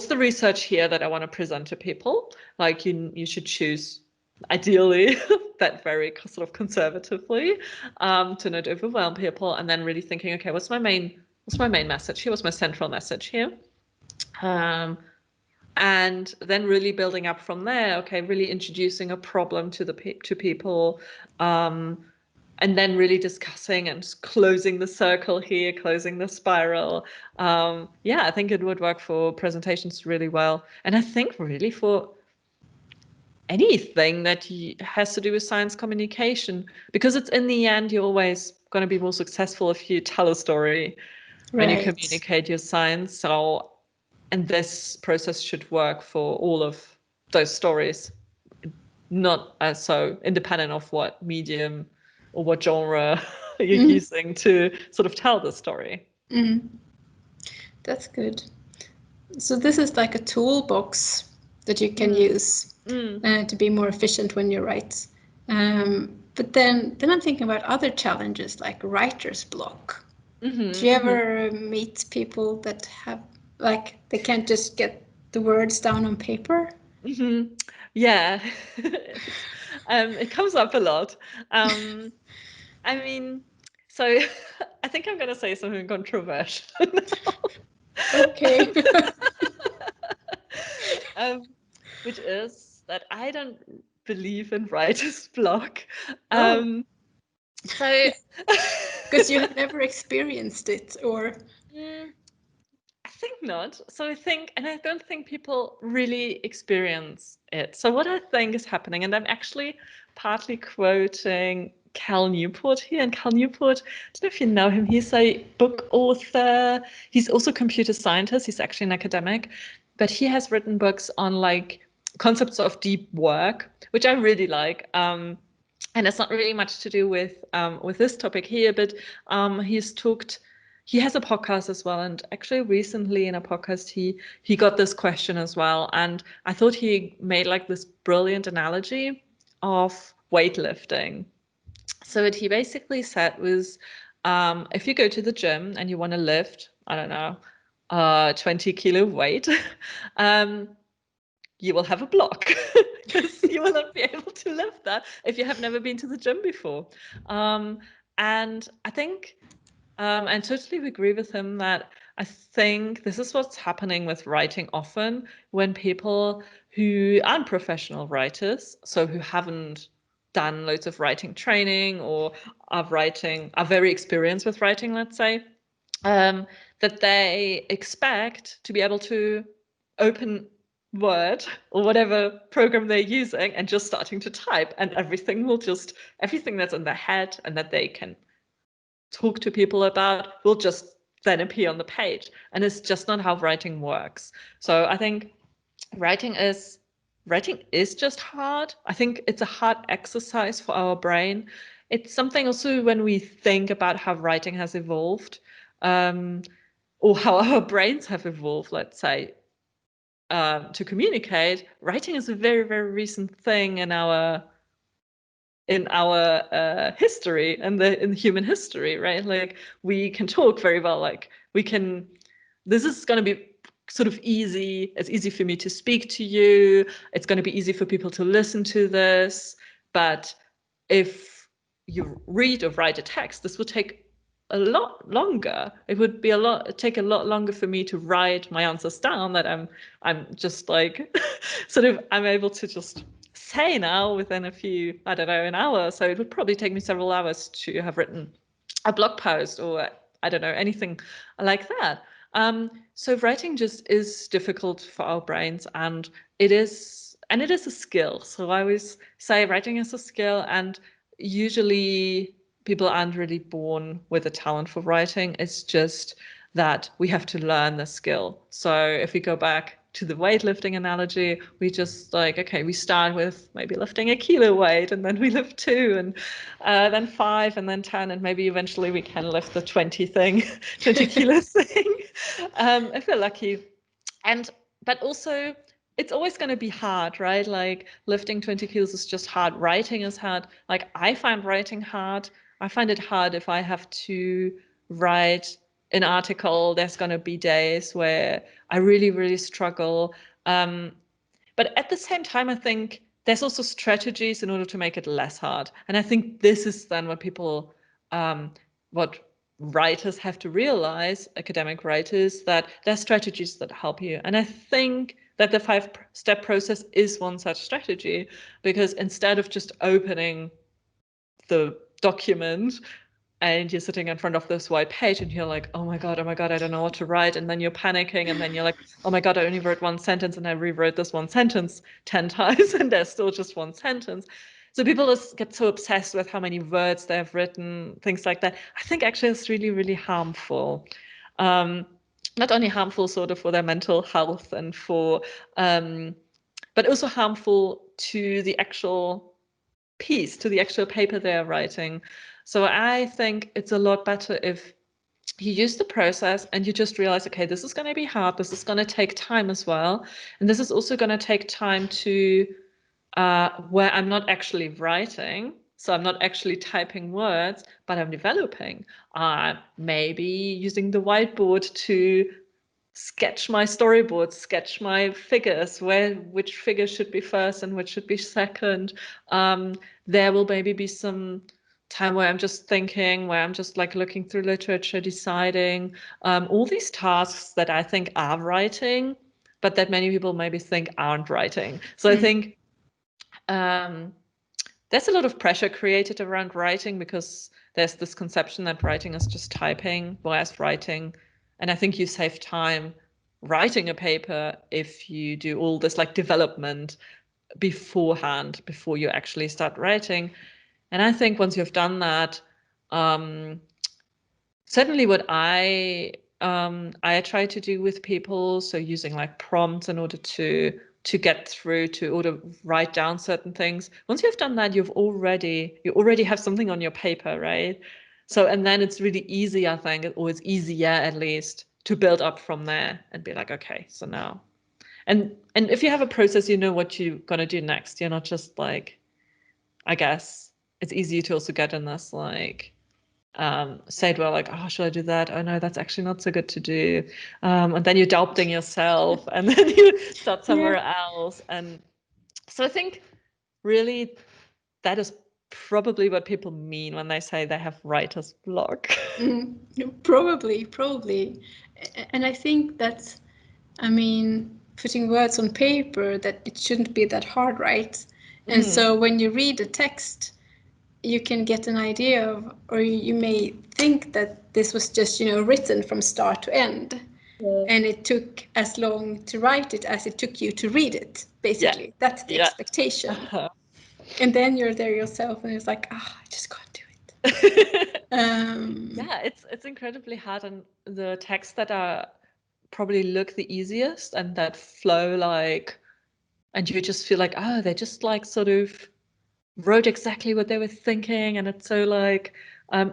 the research here that I want to present to people? Like you should choose ideally that very sort of conservatively to not overwhelm people, and then really thinking, okay, what's my main message here? What's my central message here? And then really building up from there. Okay, really introducing a problem to people, and then really discussing and closing the circle here, closing the spiral. Yeah, I think it would work for presentations really well, and I think really for anything that has to do with science communication, because it's in the end you're always going to be more successful if you tell a story and you communicate your science. So, and this process should work for all of those stories, not so independent of what medium or what genre you're using to sort of tell the story. That's good. So this is like a toolbox that you can use to be more efficient when you write. But then I'm thinking about other challenges like writer's block. Do you ever meet people that have, like, they can't just get the words down on paper? Yeah, it comes up a lot. I mean, so I think I'm going to say something controversial now. Okay. Which is that I don't believe in writer's block. Oh. So Because you have never experienced it, or? I think not. So I think, and I don't think people really experience it. So what I think is happening, and I'm actually partly quoting Cal Newport here, and Cal Newport, I don't know if you know him, he's a book author. He's also a computer scientist. He's actually an academic, but he has written books on like concepts of deep work, which I really like. And it's not really much to do with this topic here, but he has a podcast as well, and actually recently in a podcast he got this question as well, and I thought he made like this brilliant analogy of weightlifting. So what he basically said was, if you go to the gym and you want to lift, I don't know, 20 kilo weight, you will have a block because you will not be able to lift that if you have never been to the gym before. And I think, and totally agree with him that I think this is what's happening with writing often when people who aren't professional writers, so who haven't done loads of writing training or are very experienced with writing, let's say, that they expect to be able to open Word or whatever program they're using and just starting to type, and everything that's in their head and that they can talk to people about will just then appear on the page. And it's just not how writing works. So I think writing is just hard. I think it's a hard exercise for our brain. It's something also when we think about how writing has evolved, or how our brains have evolved, let's say, to communicate. Writing is a very, very recent thing in our history and in human history, right? Like we can talk very well. Like this is going to be sort of easy. It's easy for me to speak to you. It's going to be easy for people to listen to this. But if you read or write a text, this will take a lot longer. It would be take a lot longer for me to write my answers down, that I'm just like I'm able to just say now within a few, I don't know, an hour. So it would probably take me several hours to have written a blog post, or I don't know, anything like that. So writing just is difficult for our brains, and it is a skill. So I always say writing is a skill, and usually people aren't really born with a talent for writing. It's just that we have to learn the skill. So if we go back to the weightlifting analogy, we just okay, we start with maybe lifting a kilo weight, and then we lift 2, and then 5, and then 10, and maybe eventually we can lift the 20 kilo thing, if we're lucky. But also, it's always going to be hard, right? Like lifting 20 kilos is just hard. Writing is hard. Like I find writing hard. I find it hard if I have to write an article. There's going to be days where I really, really struggle. But at the same time, I think there's also strategies in order to make it less hard. And I think this is then what people, what writers have to realize, academic writers, that there's strategies that help you. And I think that the 5-step process is one such strategy, because instead of just opening the document and you're sitting in front of this white page and you're like, oh my God, I don't know what to write. And then you're panicking, and then you're like, oh my God, I only wrote one sentence, and I rewrote this one sentence 10 times and there's still just one sentence. So people just get so obsessed with how many words they've written, things like that. I think actually it's really, really harmful. Not only harmful sort of for their mental health and but also harmful to the actual piece, to the actual paper they're writing. So I think it's a lot better if you use the process and you just realize, okay, this is going to be hard. This is going to take time as well. And this is also going to take time to where I'm not actually writing. So I'm not actually typing words, but I'm developing. Maybe using the whiteboard to sketch my storyboard, sketch my figures, which figure should be first and which should be second. There will maybe be some time where I'm just thinking, where I'm just like looking through literature, deciding all these tasks that I think are writing, but that many people maybe think aren't writing. So I think there's a lot of pressure created around writing, because there's this conception that writing is just typing, whereas writing, and I think you save time writing a paper if you do all this like development beforehand, before you actually start writing. And I think once you've done that, certainly what I try to do with people, so using like prompts in order to get through, or to write down certain things. Once you've done that, you already have something on your paper, right? So, and then it's really easy, I think, or it's easier at least, to build up from there and be like, okay, so now. And if you have a process, you know what you're gonna do next. You're not just like, I guess it's easy to also get in this like say, well, like, oh, should I do that? Oh no, that's actually not so good to do. And then you're doubting yourself, and then you start somewhere else. And so I think really that is probably what people mean when they say they have writer's block. Probably. And I think that's, I mean, putting words on paper, that it shouldn't be that hard, right? And so when you read a text, you can get an idea of, or you may think that this was just, written from start to end. Yeah. And it took as long to write it as it took you to read it, basically. Yeah. That's the expectation. Uh-huh. And then you're there yourself and it's like, I just can't do it. Yeah, it's incredibly hard. And the texts that are probably look the easiest and that flow like, and you just feel like, they just like sort of wrote exactly what they were thinking, and it's so like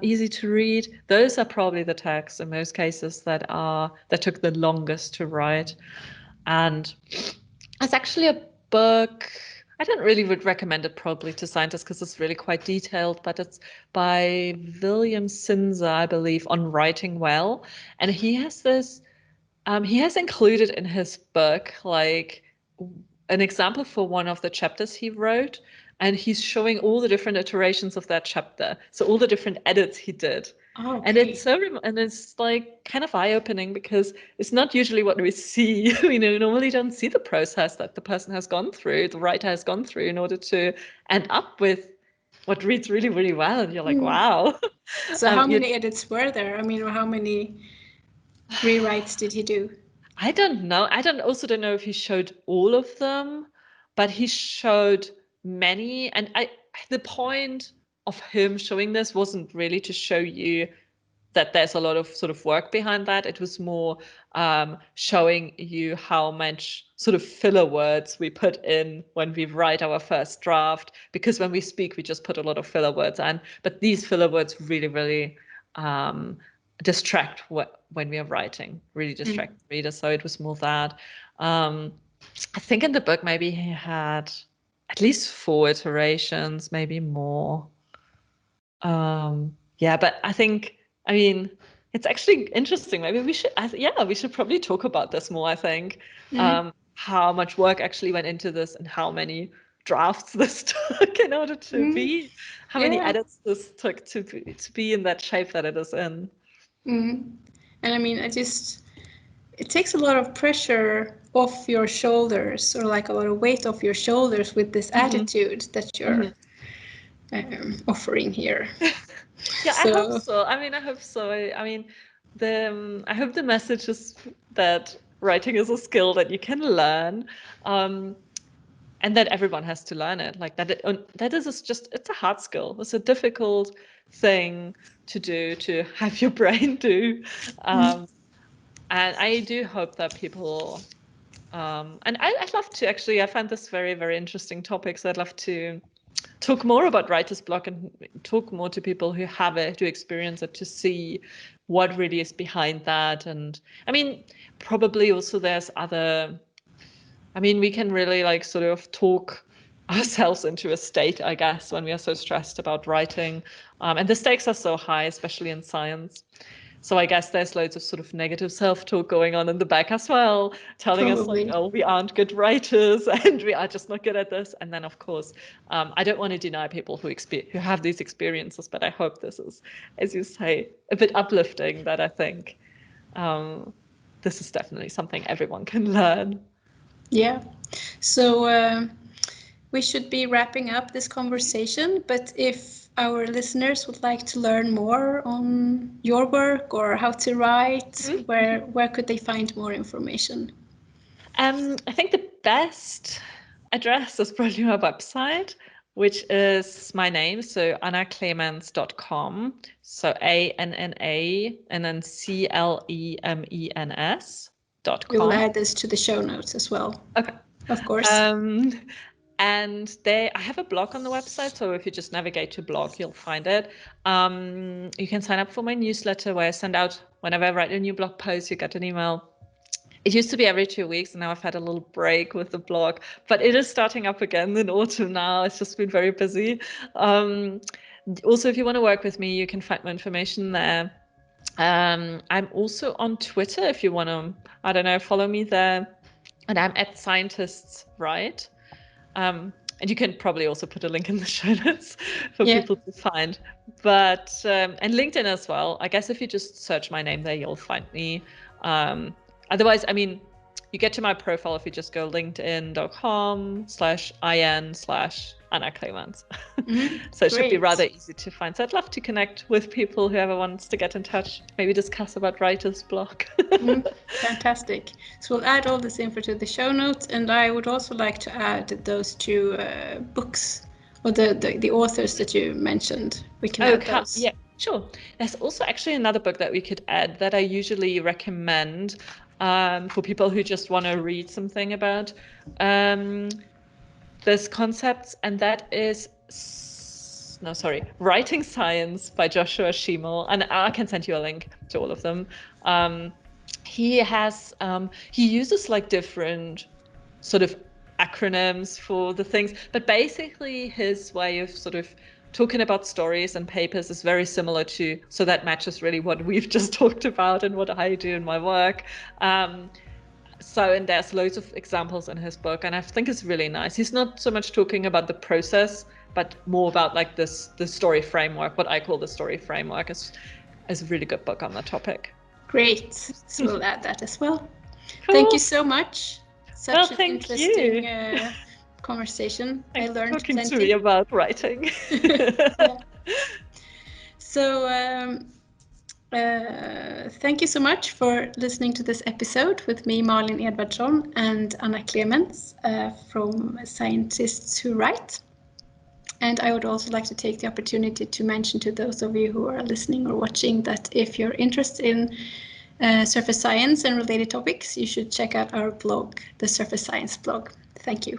easy to read. Those are probably the texts in most cases that took the longest to write. And it's actually a book, I don't really would recommend it probably to scientists because it's really quite detailed, but it's by William Sinzer, I believe, on writing well. And he has this, he has included in his book like an example for one of the chapters he wrote, and he's showing all the different iterations of that chapter. So all the different edits he did. Oh, And okay. and it's like kind of eye-opening because it's not usually what we see. We normally don't see the process that the person has gone through, the writer has gone through in order to end up with what reads really, really well. And you're like, wow. So how many edits were there? I mean, how many rewrites did he do? I don't know. Also don't know if he showed all of them, but he showed many. And the point of him showing this wasn't really to show you that there's a lot of sort of work behind that. It was more showing you how much sort of filler words we put in when we write our first draft, because when we speak, we just put a lot of filler words in. But these filler words really, really distract when we are writing, really distract the reader. So it was more that. I think in the book, maybe he had at least 4 iterations, maybe more. Yeah, but I mean, it's actually interesting. Maybe we should probably talk about this more, I think. How much work actually went into this and how many drafts this took in order to be, how many edits this took to be in that shape that it is in. And I mean, it takes a lot of pressure off your shoulders, or like a lot of weight off your shoulders with this attitude that you're offering here. Yeah, I hope so. I hope so. I hope the message is that writing is a skill that you can learn, and that everyone has to learn it. Like that is just, it's a hard skill. It's a difficult thing to do, to have your brain do. And I do hope that people, and I'd love to actually, I find this very, very interesting topic. So I'd love to talk more about writer's block and talk more to people who have it, who experience it, to see what really is behind that. And I mean, probably also there's other, we can really like sort of talk ourselves into a state, I guess, when we are so stressed about writing. And the stakes are so high, especially in science. So I guess there's loads of sort of negative self-talk going on in the back as well, telling us like, oh, we aren't good writers and we are just not good at this. And then, of course, I don't want to deny people who have these experiences, but I hope this is, as you say, a bit uplifting, that I think this is definitely something everyone can learn. Yeah. So we should be wrapping up this conversation, but if our listeners would like to learn more on your work or how to write, where could they find more information? I think the best address is probably my website, which is my name, so annaclemens.com. So ANNA and then CLEMENS.com. We will add this to the show notes as well. Okay. Of course. And I have a blog on the website, so if you just navigate to blog, you'll find it. You can sign up for my newsletter where I send out, whenever I write a new blog post, you get an email. It used to be every 2 weeks, and now I've had a little break with the blog, but it is starting up again in autumn now. It's just been very busy. Also, if you want to work with me, you can find my information there. I'm also on Twitter if you want to, I don't know, follow me there. And I'm at Scientists Write. And you can probably also put a link in the show notes for people to find. But, and LinkedIn as well. I guess if you just search my name there, you'll find me. Otherwise, you get to my profile if you just go linkedin.com/in/Anna Clemens. So it should be rather easy to find. So I'd love to connect with people, whoever wants to get in touch, maybe discuss about writer's block. Fantastic. So we'll add all this info to the show notes, and I would also like to add those 2 books, or the authors that you mentioned. We can add those. Yeah, sure. There's also actually another book that we could add that I usually recommend for people who just want to read something about this concepts, and that is Writing Science by Joshua Schimmel, and I can send you a link to all of them. He uses like different sort of acronyms for the things, but basically his way of sort of talking about stories and papers is very similar to, so that matches really what we've just talked about and what I do in my work. And there's loads of examples in his book, and I think it's really nice. He's not so much talking about the process, but more about like the story framework, what I call the story framework. Is is a really good book on that topic. Great. So we'll add that as well. Cool. Thank you so much. Such an thank interesting you. Conversation. Thanks I learned for talking plenty. to me about writing. Yeah. So thank you so much for listening to this episode with me, Malin Edvardsson, and Anna Clemens from Scientists Who Write. And I would also like to take the opportunity to mention to those of you who are listening or watching that if you're interested in surface science and related topics, you should check out our blog, the Surface Science blog. Thank you.